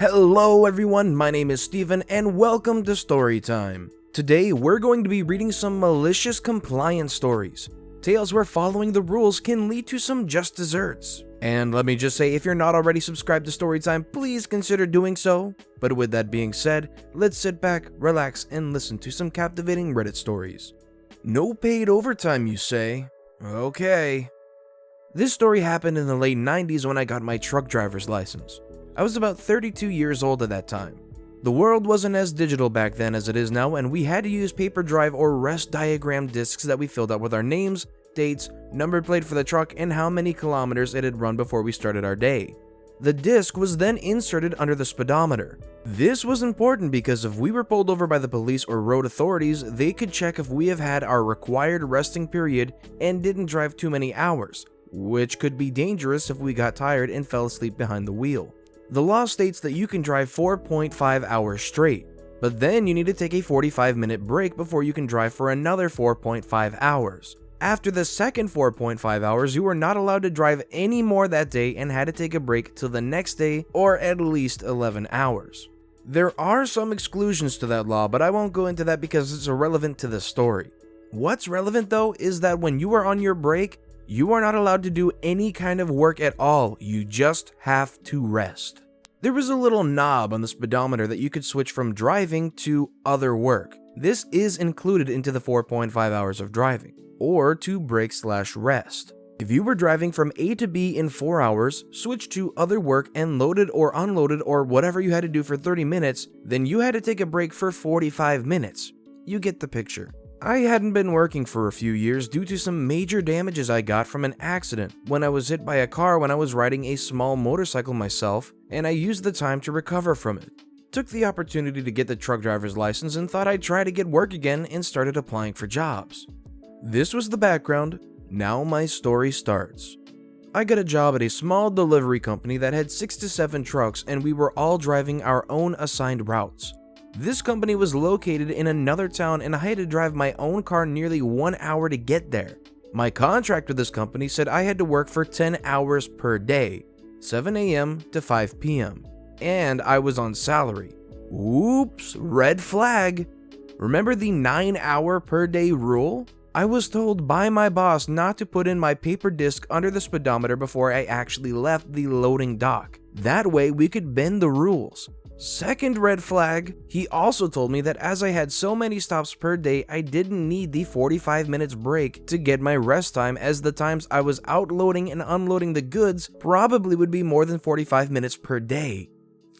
Hello everyone, my name is Steven and welcome to Storytime. Today we're going to be reading some malicious compliance stories. Tales where following the rules can lead to some just desserts. And let me just say, if you're not already subscribed to Storytime, please consider doing so. But with that being said, let's sit back, relax, and listen to some captivating Reddit stories. No paid overtime, you say? Okay. This story happened in the late 90s when I got my truck driver's license. I was about 32 years old at that time. The world wasn't as digital back then as it is now, and we had to use paper drive or rest diagram discs that we filled out with our names, dates, number plate for the truck, and how many kilometers it had run before we started our day. The disc was then inserted under the speedometer. This was important because if we were pulled over by the police or road authorities, they could check if we have had our required resting period and didn't drive too many hours, which could be dangerous if we got tired and fell asleep behind the wheel. The law states that you can drive 4.5 hours straight, but then you need to take a 45-minute break before you can drive for another 4.5 hours. After the second 4.5 hours, you were not allowed to drive any more that day and had to take a break till the next day or at least 11 hours. There are some exclusions to that law, but I won't go into that because it's irrelevant to the story. What's relevant though is that when you are on your break, you are not allowed to do any kind of work at all, you just have to rest. There was a little knob on the speedometer that you could switch from driving to other work. This is included into the 4.5 hours of driving, or to break/rest. If you were driving from A to B in 4 hours, switch to other work and loaded or unloaded or whatever you had to do for 30 minutes, then you had to take a break for 45 minutes. You get the picture. I hadn't been working for a few years due to some major damages I got from an accident when I was hit by a car when I was riding a small motorcycle myself, and I used the time to recover from it. Took the opportunity to get the truck driver's license and thought I'd try to get work again and started applying for jobs. This was the background, now my story starts. I got a job at a small delivery company that had 6 to 7 trucks and we were all driving our own assigned routes. This company was located in another town and I had to drive my own car nearly 1 hour to get there. My contract with this company said I had to work for 10 hours per day, 7 a.m. to 5 p.m. and I was on salary. Oops, red flag. Remember the 9-hour per day rule? I was told by my boss not to put in my paper disc under the speedometer before I actually left the loading dock. That way we could bend the rules. Second red flag, he also told me that as I had so many stops per day, I didn't need the 45 minutes break to get my rest time, as the times I was out loading and unloading the goods probably would be more than 45 minutes per day.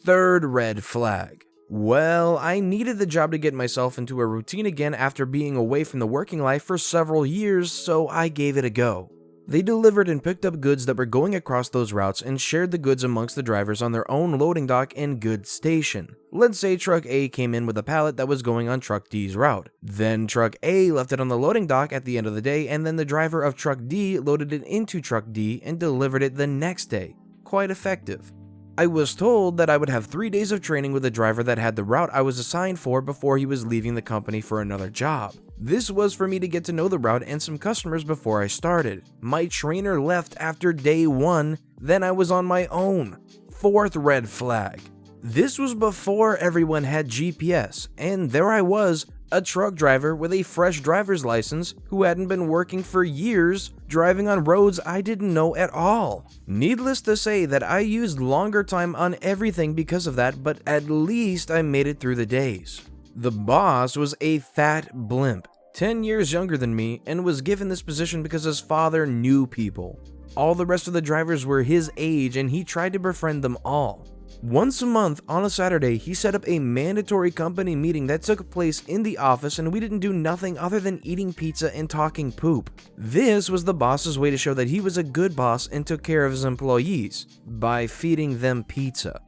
Third red flag. Well, I needed the job to get myself into a routine again after being away from the working life for several years, so I gave it a go. They delivered and picked up goods that were going across those routes and shared the goods amongst the drivers on their own loading dock and goods station. Let's say truck A came in with a pallet that was going on truck D's route. Then truck A left it on the loading dock at the end of the day, and then the driver of truck D loaded it into truck D and delivered it the next day. Quite effective. I was told that I would have 3 days of training with the driver that had the route I was assigned for before he was leaving the company for another job. This was for me to get to know the route and some customers before I started. My trainer left after day 1, then I was on my own. Fourth red flag. This was before everyone had GPS, and there I was, a truck driver with a fresh driver's license who hadn't been working for years, driving on roads I didn't know at all. Needless to say that I used longer time on everything because of that, but at least I made it through the days. The boss was a fat blimp, 10 years younger than me, and was given this position because his father knew people. All the rest of the drivers were his age and he tried to befriend them all. Once a month on a Saturday, he set up a mandatory company meeting that took place in the office, and we didn't do nothing other than eating pizza and talking poop. This was the boss's way to show that he was a good boss and took care of his employees by feeding them pizza.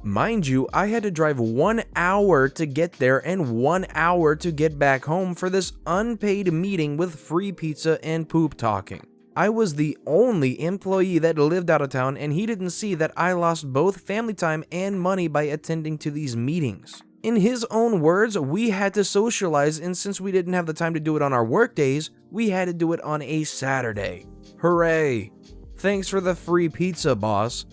Mind you, I had to drive 1 hour to get there and 1 hour to get back home for this unpaid meeting with free pizza and poop talking. I was the only employee that lived out of town, and he didn't see that I lost both family time and money by attending to these meetings. In his own words, we had to socialize, and since we didn't have the time to do it on our work days, we had to do it on a Saturday. Hooray! Thanks for the free pizza, boss.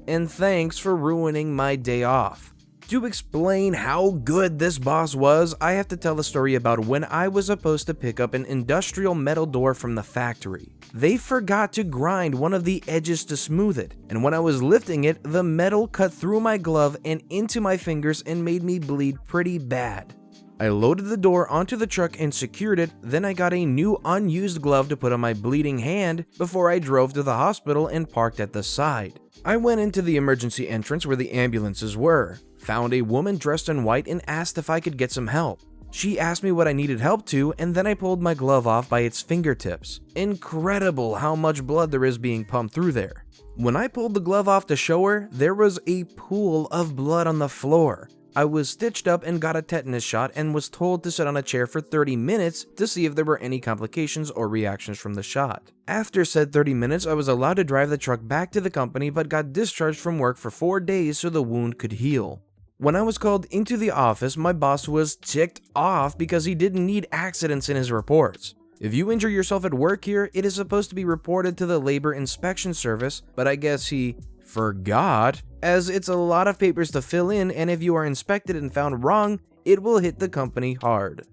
and thanks for ruining my day off. To explain how good this boss was, I have to tell a story about when I was supposed to pick up an industrial metal door from the factory. They forgot to grind one of the edges to smooth it, and when I was lifting it, the metal cut through my glove and into my fingers and made me bleed pretty bad. I loaded the door onto the truck and secured it, then I got a new unused glove to put on my bleeding hand before I drove to the hospital and parked at the side. I went into the emergency entrance where the ambulances were, found a woman dressed in white and asked if I could get some help. She asked me what I needed help to, and then I pulled my glove off by its fingertips. Incredible how much blood there is being pumped through there. When I pulled the glove off to show her, there was a pool of blood on the floor. I was stitched up and got a tetanus shot and was told to sit on a chair for 30 minutes to see if there were any complications or reactions from the shot. After said 30 minutes, I was allowed to drive the truck back to the company but got discharged from work for 4 days so the wound could heal. When I was called into the office, my boss was ticked off because he didn't need accidents in his reports. If you injure yourself at work here, it is supposed to be reported to the Labor Inspection Service, but I guess he forgot, as it's a lot of papers to fill in, and if you are inspected and found wrong, it will hit the company hard.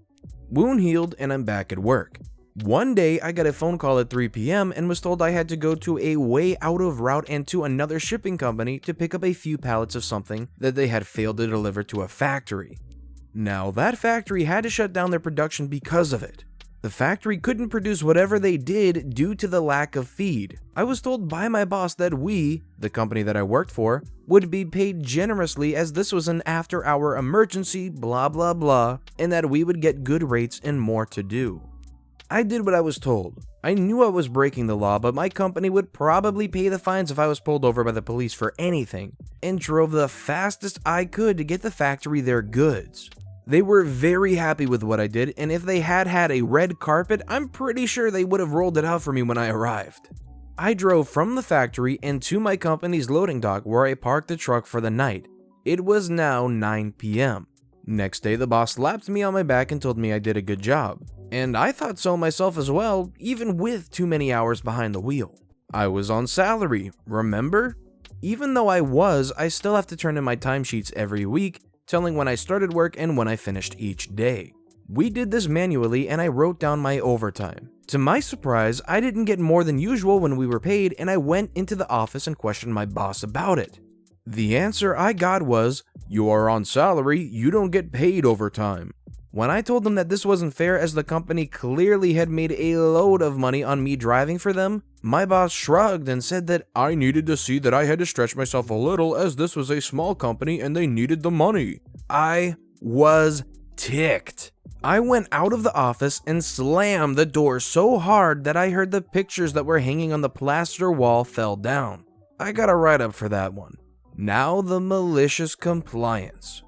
Wound healed and I'm back at work. One day, I got a phone call at 3 p.m. and was told I had to go to a way out of route and to another shipping company to pick up a few pallets of something that they had failed to deliver to a factory. Now, that factory had to shut down their production because of it. The factory couldn't produce whatever they did due to the lack of feed. I was told by my boss that we, the company that I worked for, would be paid generously as this was an after-hour emergency, blah blah blah, and that we would get good rates and more to do. I did what I was told. I knew I was breaking the law, but my company would probably pay the fines if I was pulled over by the police for anything, and drove the fastest I could to get the factory their goods. They were very happy with what I did, and if they had had a red carpet, I'm pretty sure they would have rolled it out for me when I arrived. I drove from the factory and to my company's loading dock where I parked the truck for the night. It was now 9 p.m. Next day, the boss slapped me on my back and told me I did a good job. And I thought so myself as well, even with too many hours behind the wheel. I was on salary, remember? Even though I still have to turn in my timesheets every week, telling when I started work and when I finished each day. We did this manually and I wrote down my overtime. To my surprise, I didn't get more than usual when we were paid, and I went into the office and questioned my boss about it. The answer I got was, "You are on salary, you don't get paid overtime." When I told them that this wasn't fair as the company clearly had made a load of money on me driving for them, my boss shrugged and said that I needed to see that I had to stretch myself a little as this was a small company and they needed the money. I was ticked. I went out of the office and slammed the door so hard that I heard the pictures that were hanging on the plaster wall fell down. I got a write-up for that one. Now the malicious compliance.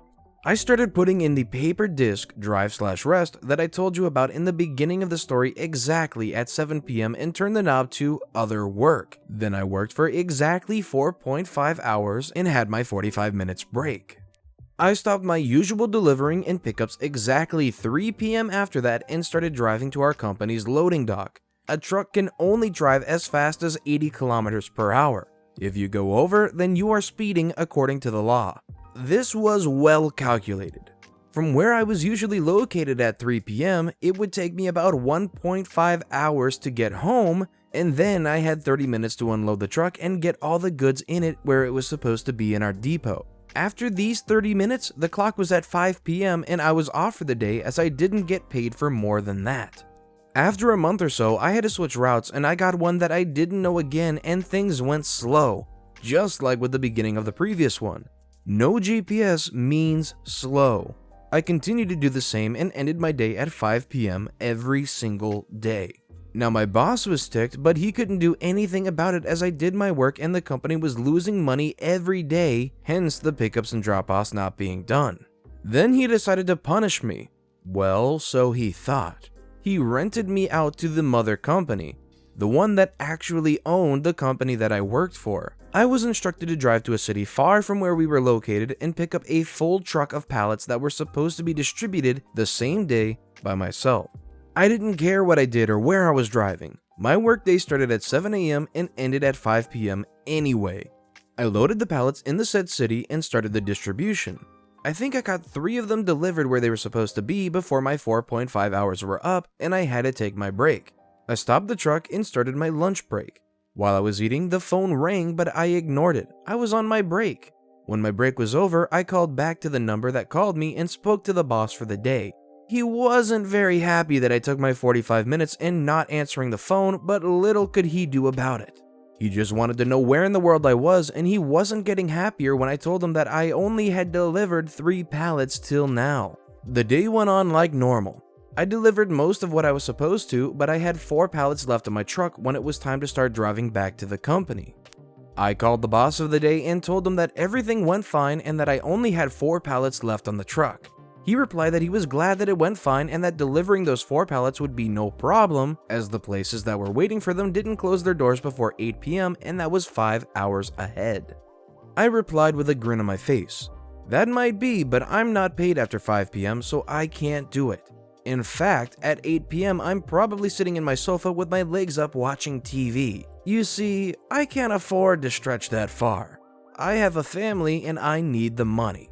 I started putting in the paper disc drive/rest that I told you about in the beginning of the story exactly at 7 p.m. and turned the knob to other work. Then I worked for exactly 4.5 hours and had my 45 minutes break. I stopped my usual delivering and pickups exactly 3 p.m. after that and started driving to our company's loading dock. A truck can only drive as fast as 80 kilometers per hour. If you go over, then you are speeding according to the law. This was well calculated. From where I was usually located at 3 p.m., it would take me about 1.5 hours to get home, and then I had 30 minutes to unload the truck and get all the goods in it where it was supposed to be in our depot. After these 30 minutes, the clock was at 5 p.m. and I was off for the day as I didn't get paid for more than that. After a month or so, I had to switch routes and I got one that I didn't know again and things went slow, just like with the beginning of the previous one. No GPS means slow. I continued to do the same and ended my day at 5 p.m. every single day. Now my boss was ticked, but he couldn't do anything about it as I did my work and the company was losing money every day, hence the pickups and drop-offs not being done. Then he decided to punish me. Well, so he thought. He rented me out to the mother company, the one that actually owned the company that I worked for. I was instructed to drive to a city far from where we were located and pick up a full truck of pallets that were supposed to be distributed the same day by myself. I didn't care what I did or where I was driving. My workday started at 7 a.m. and ended at 5 p.m. anyway. I loaded the pallets in the said city and started the distribution. I think I got 3 of them delivered where they were supposed to be before my 4.5 hours were up and I had to take my break. I stopped the truck and started my lunch break. While I was eating, the phone rang, but I ignored it. I was on my break. When my break was over, I called back to the number that called me and spoke to the boss for the day. He wasn't very happy that I took my 45 minutes and not answering the phone, but little could he do about it. He just wanted to know where in the world I was, and he wasn't getting happier when I told him that I only had delivered 3 pallets till now. The day went on like normal. I delivered most of what I was supposed to, but I had 4 pallets left in my truck when it was time to start driving back to the company. I called the boss of the day and told him that everything went fine and that I only had 4 pallets left on the truck. He replied that he was glad that it went fine and that delivering those 4 pallets would be no problem, as the places that were waiting for them didn't close their doors before 8 p.m. and that was 5 hours ahead. I replied with a grin on my face. That might be, but I'm not paid after 5 p.m. so I can't do it. In fact, at 8 p.m. I'm probably sitting in my sofa with my legs up watching TV. You see, I can't afford to stretch that far. I have a family and I need the money.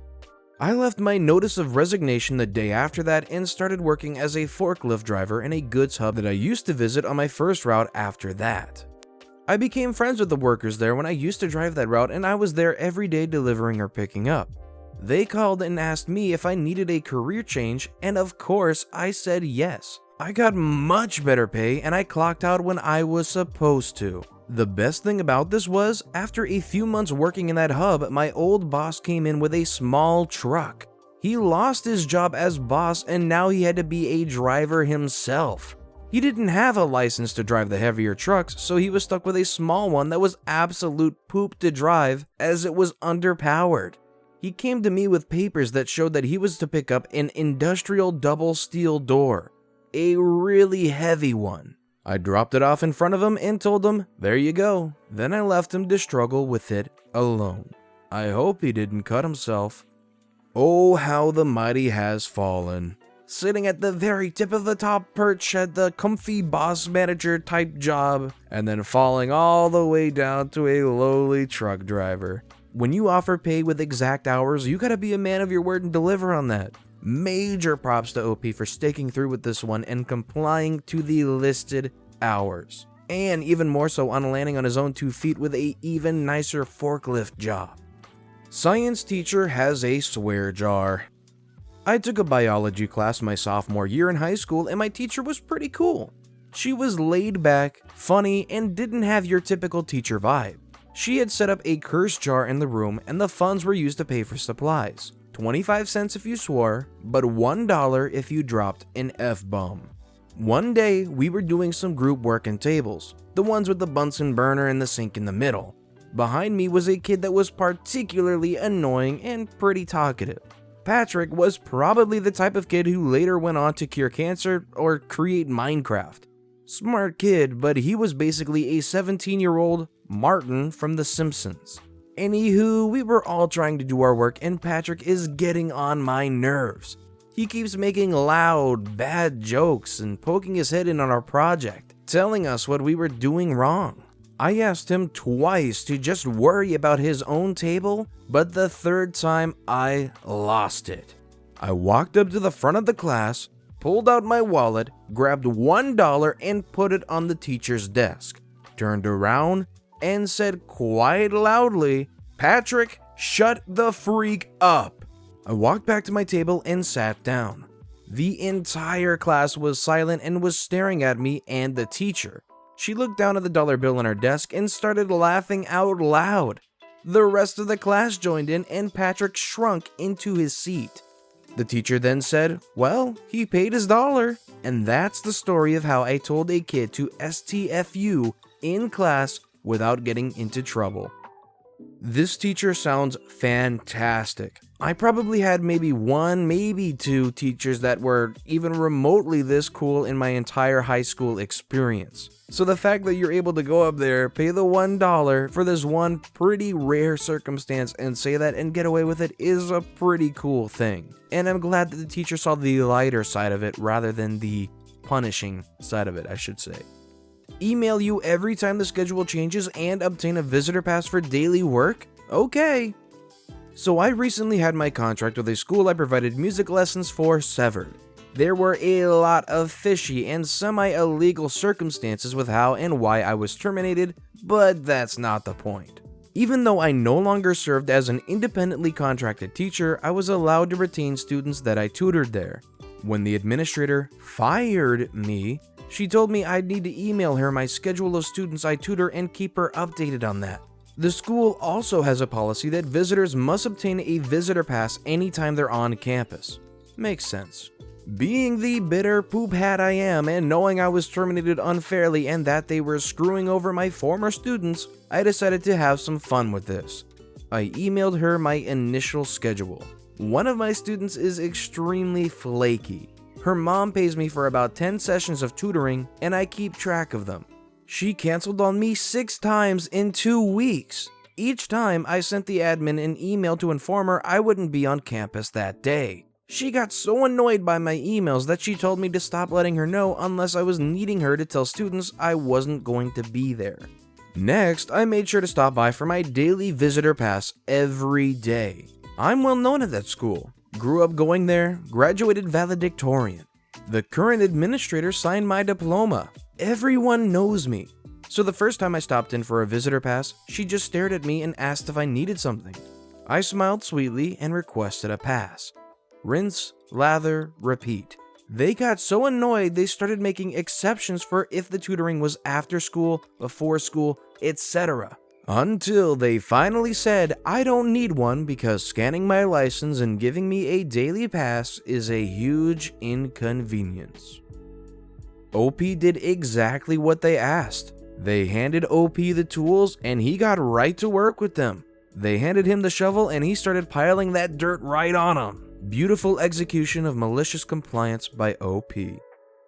I left my notice of resignation the day after that and started working as a forklift driver in a goods hub that I used to visit on my first route after that. I became friends with the workers there when I used to drive that route and I was there every day delivering or picking up. They called and asked me if I needed a career change, and of course I said yes. I got much better pay and I clocked out when I was supposed to. The best thing about this was, after a few months working in that hub, my old boss came in with a small truck. He lost his job as boss and now he had to be a driver himself. He didn't have a license to drive the heavier trucks, so he was stuck with a small one that was absolute poop to drive as it was underpowered. He came to me with papers that showed that he was to pick up an industrial double steel door, a really heavy one. I dropped it off in front of him and told him, there you go. Then I left him to struggle with it alone. I hope he didn't cut himself. Oh, how the mighty has fallen. Sitting at the very tip of the top perch at the comfy boss manager type job, and then falling all the way down to a lowly truck driver. When you offer pay with exact hours, you gotta be a man of your word and deliver on that. Major props to OP for sticking through with this one and complying to the listed hours. And even more so on landing on his own 2 feet with a even nicer forklift job. Science teacher has a swear jar. I took a biology class my sophomore year in high school and my teacher was pretty cool. She was laid back, funny, and didn't have your typical teacher vibe. She had set up a curse jar in the room and the funds were used to pay for supplies. 25 cents if you swore, but $1 if you dropped an F-bomb. One day, we were doing some group work in tables, the ones with the Bunsen burner and the sink in the middle. Behind me was a kid that was particularly annoying and pretty talkative. Patrick was probably the type of kid who later went on to cure cancer or create Minecraft. Smart kid, but he was basically a 17-year-old Martin from The Simpsons. Anywho, we were all trying to do our work and Patrick is getting on my nerves. He keeps making loud, bad jokes and poking his head in on our project, telling us what we were doing wrong. I asked him twice to just worry about his own table, but the third time I lost it. I walked up to the front of the class, pulled out my wallet, grabbed $1 and put it on the teacher's desk, turned around and said quite loudly, "Patrick, shut the freak up." I walked back to my table and sat down. The entire class was silent and was staring at me and the teacher. She looked down at the dollar bill on her desk and started laughing out loud. The rest of the class joined in and Patrick shrunk into his seat. The teacher then said, "Well, he paid his dollar." And that's the story of how I told a kid to STFU in class without getting into trouble. This teacher sounds fantastic. I probably had maybe 1, maybe 2 teachers that were even remotely this cool in my entire high school experience. So the fact that you're able to go up there, pay the $1 for this one pretty rare circumstance and say that and get away with it is a pretty cool thing. And I'm glad that the teacher saw the lighter side of it rather than the punishing side of it, I should say. Email you every time the schedule changes and obtain a visitor pass for daily work? Okay. So I recently had my contract with a school I provided music lessons for severed. There were a lot of fishy and semi-illegal circumstances with how and why I was terminated, but that's not the point. Even though I no longer served as an independently contracted teacher, I was allowed to retain students that I tutored there. When the administrator fired me, she told me I'd need to email her my schedule of students I tutor and keep her updated on that. The school also has a policy that visitors must obtain a visitor pass anytime they're on campus. Makes sense. Being the bitter poop hat I am and knowing I was terminated unfairly and that they were screwing over my former students, I decided to have some fun with this. I emailed her my initial schedule. One of my students is extremely flaky. Her mom pays me for about 10 sessions of tutoring and I keep track of them. She canceled on me 6 times in 2 weeks. Each time I sent the admin an email to inform her I wouldn't be on campus that day. She got so annoyed by my emails that she told me to stop letting her know unless I was needing her to tell students I wasn't going to be there. Next, I made sure to stop by for my daily visitor pass every day. I'm well known at that school. Grew up going there, graduated valedictorian. The current administrator signed my diploma. Everyone knows me. So the first time I stopped in for a visitor pass, she just stared at me and asked if I needed something. I smiled sweetly and requested a pass. Rinse, lather, repeat. They got so annoyed they started making exceptions for if the tutoring was after school, before school, etc. Until they finally said I don't need one because scanning my license and giving me a daily pass is a huge inconvenience. OP did exactly what they asked. They handed OP the tools and he got right to work with them. They handed him the shovel and he started piling that dirt right on them. Beautiful execution of malicious compliance by OP.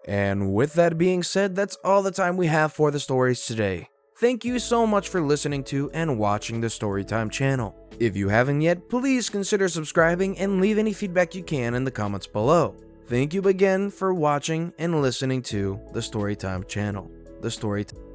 And with that being said, that's all the time we have for the stories today. Thank you so much for listening to and watching the Storytime channel. If you haven't yet, please consider subscribing and leave any feedback you can in the comments below. Thank you again for watching and listening to the Storytime channel. The Storytime.